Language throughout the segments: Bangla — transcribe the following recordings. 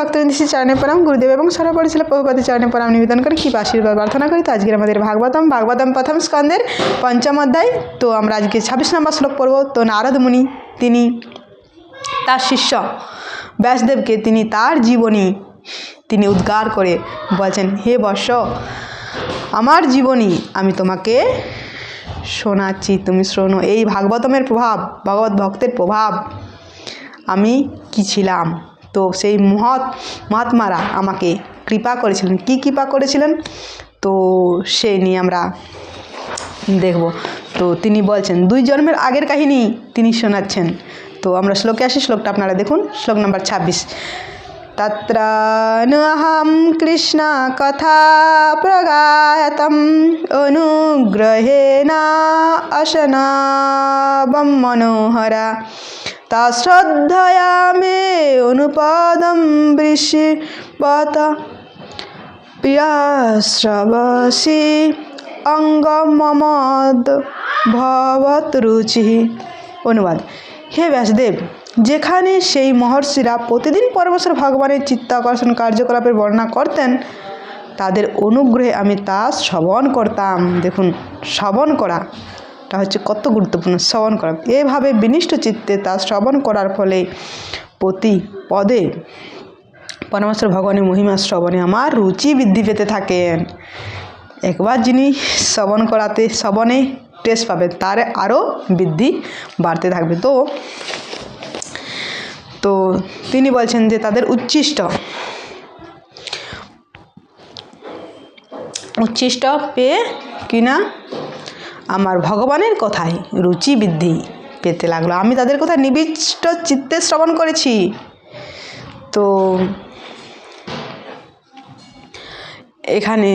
ভক্তবৃন্দ শ্রী চরণে প্রণাম, গুরুদেব এবং সর্বপরিচাল প্রভুপাদের চরণে প্রণাম নিবেদন করে কি আশীর্বাদ প্রার্থনা করি। তো আজকের আমাদের ভাগবতম প্রথম স্কন্ধের পঞ্চম অধ্যায়। তো আমরা আজকে 26 নম্বর শ্লোক পড়ব। তো নারদ মুনি তিনি তার শিষ্য ব্যাসদেবকে তিনি তার জীবনী তিনি উদ্গার করে বলছেন, হে বৎস, আমার জীবনী আমি তোমাকে শোনাচ্ছি, তুমি শোনো। এই ভাগবতমের প্রভাব, ভগবত ভক্তের প্রভাব আমি কি ছিলাম। তো সেই মহাত্মারা আমাকে কৃপা করেছিলেন। কি কৃপা করেছিলেন তো সেই নিয়ে আমরা দেখব। তো তিনি বলছেন 2 জন্মের আগের কাহিনী তিনি শোনাচ্ছেন। তো আমরা শ্লোকে আসি, শ্লোকটা আপনারা দেখুন, শ্লোক নম্বর 26। তত্র নহম কৃষ্ণ কথা প্রগায়তম অনুগ্রহেণ অশনাবম মনোহরা তশ্রদ্ধয়া মে অনুপদম বৃষিবত প্রিয়শ্রবসি অঙ্গমমদ ভবত রুচি। অনুবাদ: হে ব্যাসদেব, যেখানে সেই মহর্ষিরা প্রতিদিন পরমেশ্বর ভগবানের চিত্তাকর্ষণ কার্যকলাপের বর্ণনা করতেন, তাদের অনুগ্রহে আমি তা শ্রবণ করতাম। দেখুন, শ্রবণ করাটা হচ্ছে কত গুরুত্বপূর্ণ। শ্রবণ করা, এভাবে বিনিষ্ট চিত্তে তা শ্রবণ করার ফলে প্রতি পদে পরমেশ্বর ভগবানের মহিমা শ্রবণে আমার রুচি বৃদ্ধি পেতে থাকেন। একবার যিনি শ্রবণে টেস্ট পাবেন, তার আরও বৃদ্ধি বাড়তে থাকবে। তো তিনি বলছেন যে তাদের উচ্ছিষ্ট পেয়ে কিনা আমার ভগবানের কথায় রুচি বৃদ্ধি পেতে লাগলো। আমি তাদের কথা নিবিষ্ট চিত্তে শ্রবণ করেছি। তো এখানে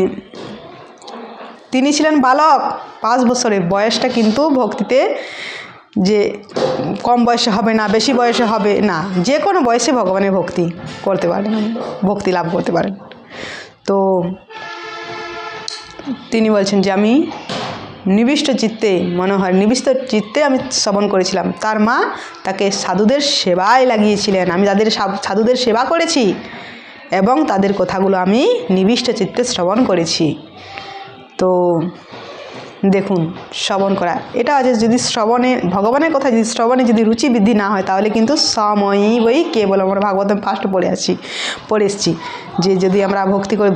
তিনি ছিলেন বালক, 5 বছরের বয়সটা কিন্তু ভক্তিতে যে কম বয়সে হবে না, বেশি বয়সে হবে না, যে কোনো বয়সে ভগবানের ভক্তি করতে পারেন, ভক্তি লাভ করতে পারেন। তো তিনি বলছেন যে আমি নিবিষ্ট চিত্তে আমি শ্রবণ করেছিলাম। তার মা তাকে সাধুদের সেবায় লাগিয়েছিলেন। আমি তাদের সাধুদের সেবা করেছি এবং তাদের কথাগুলো আমি নিবিষ্ট চিত্তে শ্রবণ করেছি। তো দেখুন, শ্রবণ করা এটা আছে। যদি ভগবানের কথা শ্রবণে যদি রুচি বৃদ্ধি না হয়, তাহলে কিন্তু সময়ই বই কেবল, আমরা ভাগবতম ফার্স্ট পড়ে এসেছি যে যদি আমরা ভক্তি করি,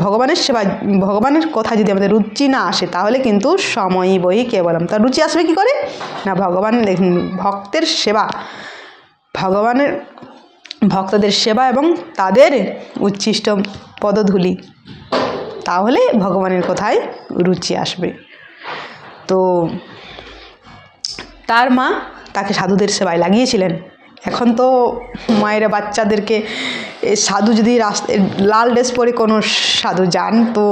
ভগবানের কথা যদি আমাদের রুচি না আসে, তাহলে কিন্তু সময়ই বই কেবলম। তার রুচি আসবে কি করে না, ভক্তের সেবা, ভক্তদের সেবা এবং তাদের উচ্ছিষ্ট পদধূলি, তাহলে ভগবানের কথায় রুচি আসবে। তো তার মা তাকে সাধুদের সেবায় লাগিয়েছিলেন। এখন তো মায়েরা বাচ্চাদেরকে সাধু যদি লাল ড্রেস পরে কোনো সাধু যান, তো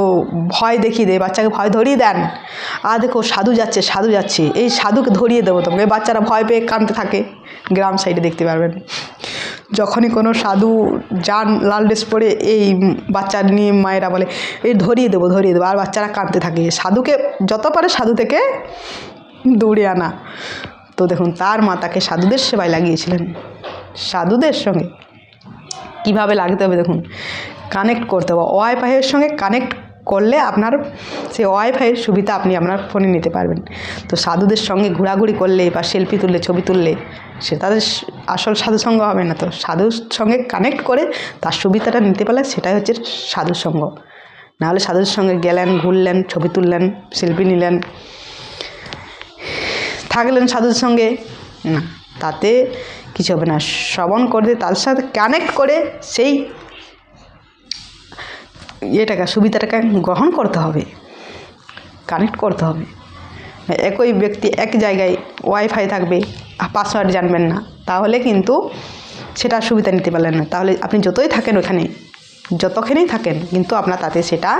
ভয় দেখিয়ে দেয়, বাচ্চাকে ভয় ধরিয়ে দেন। আর দেখো সাধু যাচ্ছে, এই সাধুকে ধরিয়ে দেবো তোমাকে। বাচ্চারা ভয় পেয়ে কাঁদতে থাকে, গ্রাম সাইডে দেখতে পারবেন। যখনই কোনো সাধু যান লাল ড্রেস পরে, এই বাচ্চা নিয়ে মায়েরা বলে এই ধরিয়ে দেবো, আর বাচ্চারা কাঁদতে থাকে। সাধুকে যত পারে সাধু থেকে দূরে আনা। তো দেখুন, তার মা তাকে সাধুদের সেবায় লাগিয়েছিলেন। সাধুদের সঙ্গে কিভাবে লাগতে হবে দেখুন, কানেক্ট করতে হবে। ওয়াইফাইয়ের সঙ্গে কানেক্ট করলে আপনার সেই ওয়াইফাইয়ের সুবিধা আপনি আপনার ফোনে নিতে পারবেন। তো সাধুদের সঙ্গে ঘোরাঘুরি করলে বা সেলফি তুললে, ছবি তুললে, সে তাদের আসল সাধুসঙ্গ হবে না। তো সাধুর সঙ্গে কানেক্ট করে তার সুবিধাটা নিতে পারলে সেটাই হচ্ছে সাধুসঙ্গ। নাহলে সাধুর সঙ্গে গেলেন, ঘুরলেন, ছবি তুললেন, সেলফি নিলেন, থাকলেন সাধুর সঙ্গে, না, তাতে কিছু হবে না। শ্রবণ করতে তার সাথে কানেক্ট করে সেই সুবিধাটাকে গ্রহণ করতে হবে, কানেক্ট করতে হবে। একই ব্যক্তি এক জায়গায় ওয়াইফাই থাকবে, পাসওয়ার্ড জানবেন না, তাহলে কিন্তু সেটা সুবিধা নিতে পারলেন না। তাহলে আপনি যতই থাকেন ওখানে, যতক্ষণেই থাকেন, কিন্তু আপনার তাতে সেটা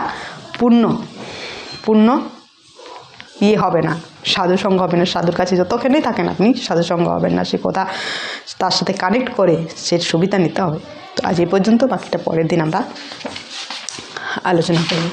পূর্ণ হবে না, সাধুসঙ্গ হবে না। সাধুর কাছে যতক্ষণেই থাকেন আপনি, সাধুসঙ্গ হবেন না। সে কথা তার সাথে কানেক্ট করে সে সুবিধা নিতে হবে। তো আজ এই পর্যন্ত, বাকিটা পরের দিন আমরা আলোচনা করি।